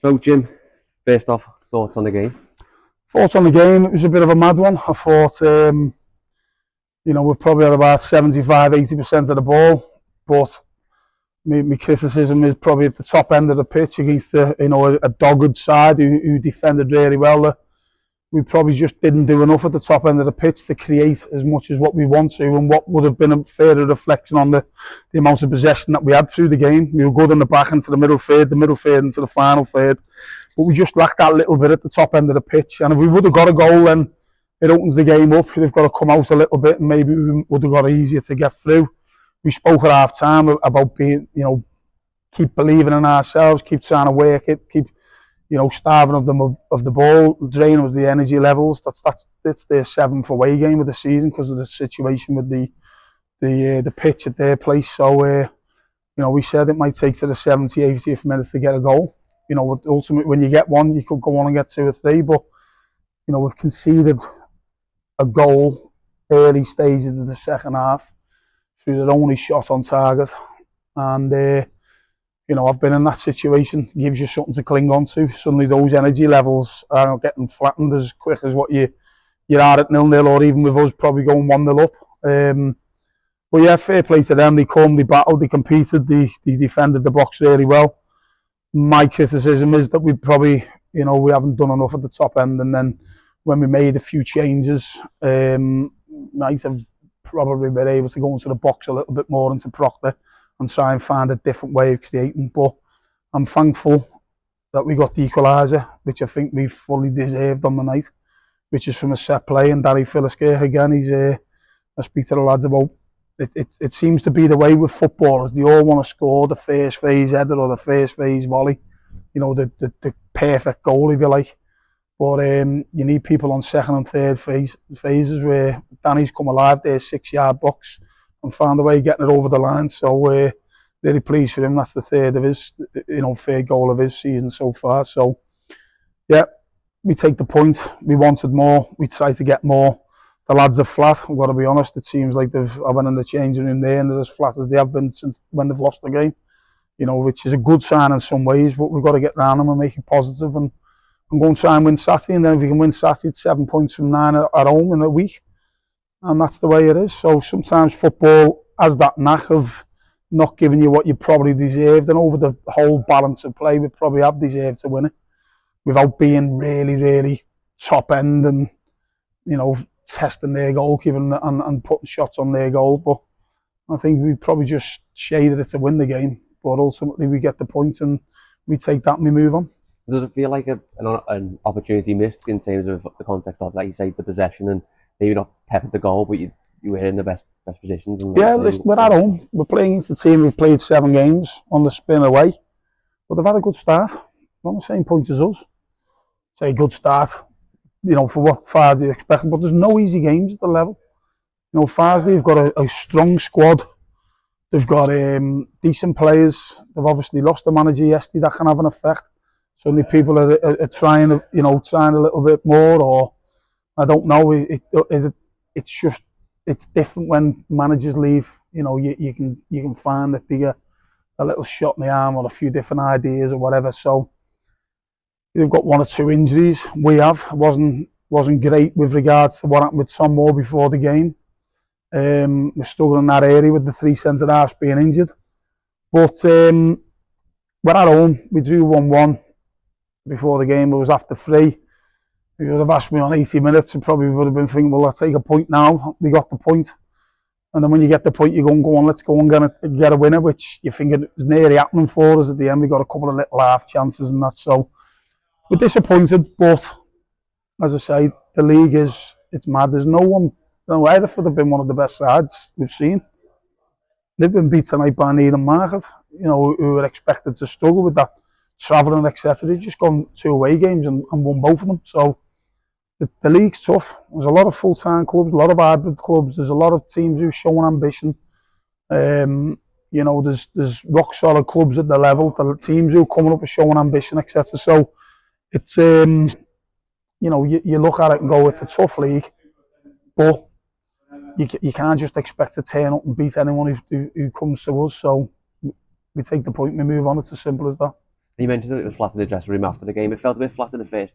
So, Jim, first off, thoughts on the game? Thoughts on the game, it was a bit of a mad one. I thought, we've probably had about 75–80% of the ball, but my criticism is probably at the top end of the pitch against a dogged side who defended really well. We probably just didn't do enough at the top end of the pitch to create as much as what we want to, and what would have been a further reflection on the amount of possession that we had through the game. We were good in the back into the middle third into the final third, but we just lacked that little bit at the top end of the pitch. And if we would have got a goal, then it opens the game up. They've got to come out a little bit, and maybe we would have got it easier to get through. We spoke at half time about being, keep believing in ourselves, keep trying to work it, keep starving of the ball, draining of the energy levels. That's their 7th away game of the season because of the situation with the pitch at their place. So we said it might take to the 70th, 80th minute to get a goal. Ultimately, when you get one, you could go on and get 2 or 3. But we've conceded a goal early stages of the second half through their only shot on target, and I've been in that situation. It gives you something to cling on to. Suddenly those energy levels are getting flattened as quick as what you are at 0-0, or even with us probably going 1-0 up. But yeah, fair play to them. They come, they battled, they competed, they defended the box really well. My criticism is that we probably, we haven't done enough at the top end, and then when we made a few changes, might have probably been able to go into the box a little bit more into Proctor and try and find a different way of creating. But I'm thankful that we got the equaliser, which I think we fully deserved on the night, which is from a set play. And Danny Philliskirk again, I speak to the lads about it. It seems to be the way with footballers. They all want to score the first phase header or the first phase volley, the perfect goal, if you like. But you need people on second and third phases where Danny's come alive their 6-yard box and found a way of getting it over the line. So really pleased for him. That's the third of his, third goal of his season so far. So yeah, we take the point. We wanted more. We tried to get more. The lads are flat. I've got to be honest. It seems like I went in the changing room there and they're as flat as they have been since when they've lost the game. Which is a good sign in some ways. But we've got to get round them and make it positive and go and try and win Saturday. And then if we can win Saturday, it's 7 points from 9 at home in a week. And that's the way it is. So sometimes football has that knack of not giving you what you probably deserved. And over the whole balance of play, we probably have deserved to win it without being really, really top end and, testing their goalkeeper and putting shots on their goal. But I think we probably just shaded it to win the game. But ultimately, we get the point and we take that and we move on. Does it feel like an opportunity missed in terms of the context of, like you say, the possession and maybe not pep at the goal, but you were in the best positions? And yeah, listen, we're at home. We're playing against the team who've played 7 games on the spin away, but they've had a good start. They're on the same point as us. Say good start, for what Farsley expecting, but there's no easy games at the level. Farsley have got a strong squad. They've got decent players. They've obviously lost the manager yesterday. That can have an effect. Suddenly people are trying, trying a little bit more, or I don't know. It's different when managers leave. You can find that they get a little shot in the arm or a few different ideas or whatever. So they've got 1 or 2 injuries. We have. It wasn't great with regards to what happened with Tom Moore before the game. We're struggling in that area with the 3 centre halves being injured. But we're at home. We drew 1-1 before the game. It was after 3. If you would have asked me on 80 minutes, I probably would have been thinking, well, let's take a point now. We got the point. And then when you get the point, you go on, let's go and get a winner, which you think it was nearly happening for us at the end. We got a couple of little half chances and that. So we're disappointed, but as I say, the league it's mad. There's no one, Hereford have been one of the best sides we've seen. They've been beat tonight by Needham Market, who were expected to struggle with that travelling, etc. They've just gone 2 away games and won both of them. So the league's tough. There's a lot of full-time clubs, a lot of hybrid clubs. There's a lot of teams who showing ambition. There's rock solid clubs at the level. The teams who are coming up are showing ambition, etc. So it's you look at it and go, it's a tough league, but you can't just expect to turn up and beat anyone who comes to us. So we take the point, we move on. It's as simple as that. You mentioned that it was flat in the dressing room after the game. It felt a bit flat in the first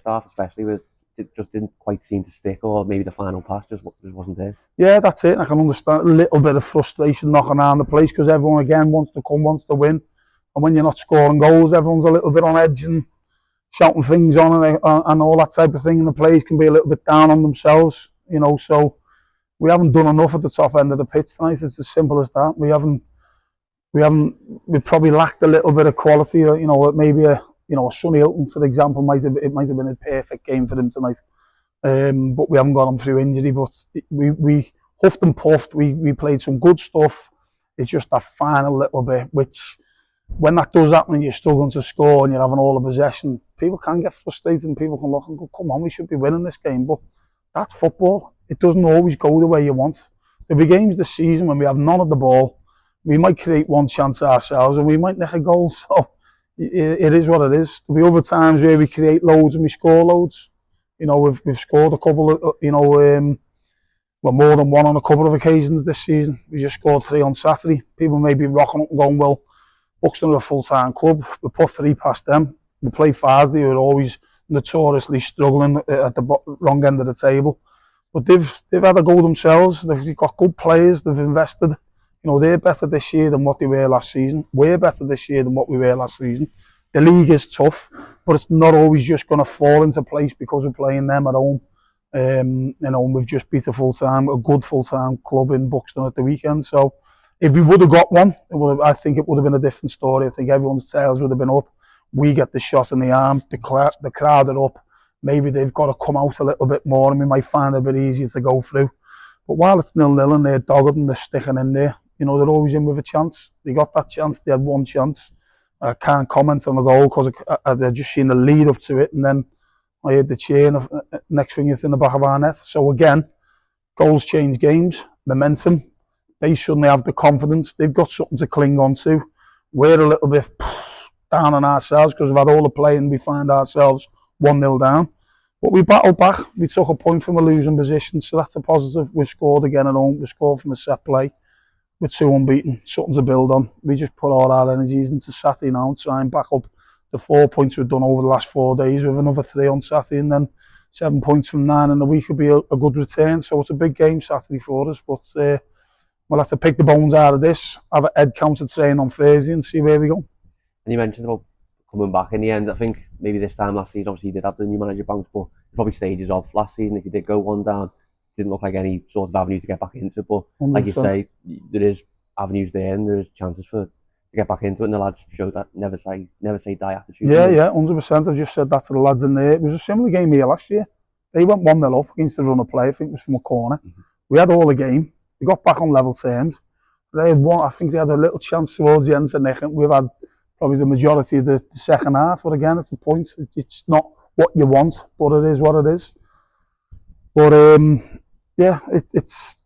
half, especially with it just didn't quite seem to stick, or maybe the final pass just wasn't there. Yeah, that's it. I can understand a little bit of frustration knocking around the place because everyone again wants to come, wants to win. And when you're not scoring goals, everyone's a little bit on edge and shouting things on and all that type of thing. And the players can be a little bit down on themselves, you know. So we haven't done enough at the top end of the pitch tonight. It's as simple as that. We probably lacked a little bit of quality. You know, maybe a Sonny Hilton, for example, might have been a perfect game for him tonight. But we haven't got him through injury. But we huffed and puffed. We played some good stuff. It's just that final little bit, which when that does happen and you're struggling to score and you're having all the possession, people can get frustrated and people can look and go, come on, we should be winning this game. But that's football. It doesn't always go the way you want. There'll be games this season when we have none of the ball. We might create one chance ourselves and we might nick a goal. So it is what it is. There'll be other times where we create loads and we score loads. You know, we've scored a couple of, well, more than one on a couple of occasions this season. We just scored 3 on Saturday. People may be rocking up and going, well, Buxton are a full-time club. We put 3 past them. We play Farsley, who are always notoriously struggling at the wrong end of the table. But they've had a go themselves. They've got good players. They've invested. You know, they're better this year than what they were last season. We're better this year than what we were last season. The league is tough, but it's not always just going to fall into place because we're playing them at home. You know, we've just beat a good full-time club in Buxton at the weekend. So if we would have got one, I think it would have been a different story. I think everyone's tails would have been up. We get the shot in the arm. The crowd are up. Maybe they've got to come out a little bit more and we might find it a bit easier to go through. But while it's 0-0 and they're dogged and they're sticking in there, you know, they're always in with a chance. They got that chance. They had one chance. I can't comment on the goal because I've just seen the lead up to it and then I heard the cheer and next thing it's in the back of our net. So again, goals change games, momentum. They suddenly have the confidence. They've got something to cling on to. We're a little bit down on ourselves because we've had all the play and we find ourselves 1-0 down. But we battled back. We took a point from a losing position, so that's a positive. We scored again at home. We scored from a set play. We're 2 unbeaten. Something to build on. We just put all our energies into Saturday now and try and back up the 4 points we've done over the last 4 days with another 3 on Saturday, and then 7 points from 9 in the week would be a good return. So it's a big game Saturday for us, but we'll have to pick the bones out of this, have a head counter train on Thursday and see where we go. And you mentioned about coming back in the end. I think maybe this time last season, obviously you did have the new manager bounce, but probably stages of last season, if you did go 1 down, didn't look like any sort of avenue to get back into. But 100%. Like you say, there is avenues there and there's chances to get back into it, and the lads showed that never say die attitude. Yeah, 100%. I just said that to the lads in there. It was a similar game here last year. They went 1-0 up against the run of play. I think it was from a corner. Mm-hmm. We had all the game. We got back on level terms. They had one. I think they had a little chance towards the end to nick it. We've had probably the majority of the second half. But again, it's a point. It's not what you want, but it is what it is. But yeah, it's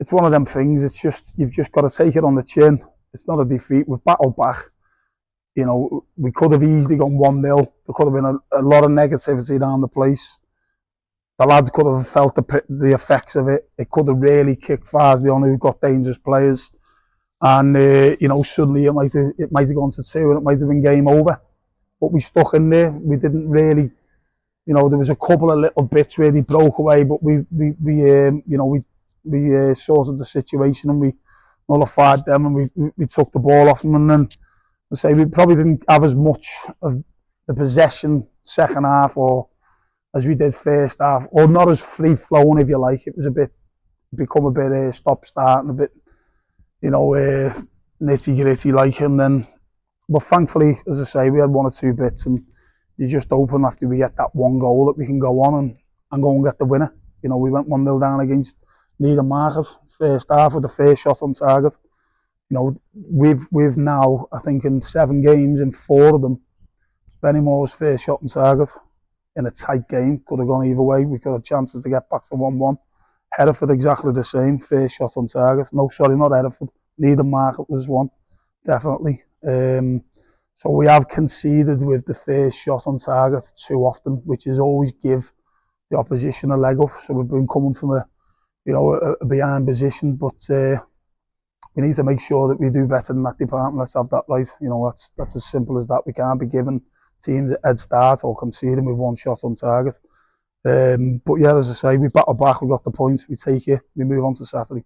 one of them things. It's just you've just got to take it on the chin. It's not a defeat. We've battled back. You know, we could have easily gone 1-0. There could have been a lot of negativity down the place. The lads could have felt the effects of it. It could have really kicked Farsley on, who got dangerous players. And, you know, suddenly it might have gone to 2 and it might have been game over. But we stuck in there. We didn't really, you know, there was a couple of little bits where they broke away, but we sorted the situation and we nullified them and we took the ball off them. And then, I say, we probably didn't have as much of the possession second half or as we did first half, or not as free flowing, if you like. It was become a bit stop start and a bit, you know, nitty gritty like. And then, but thankfully, as I say, we had 1 or 2 bits, and you just open after we get that 1 goal that we can go on and go and get the winner. You know, we went 1-0 down against Needham Market first half with the first shot on target. You know, we've now, I think in 7 games, in 4 of them, Spennymore's first shot on target in a tight game. Could have gone either way. We could have chances to get back to 1-1. Hereford exactly the same, first shot on target. No, sorry, not Hereford. Needham Market was one, definitely. So we have conceded with the first shot on target too often, which is always give the opposition a leg up. So we've been coming from a behind position, but we need to make sure that we do better in that department. Let's have that right. You know, that's as simple as that. We can't be giving teams a head start or conceding with one shot on target. But yeah, as I say, we battle back, we got the points, we take it, we move on to Saturday.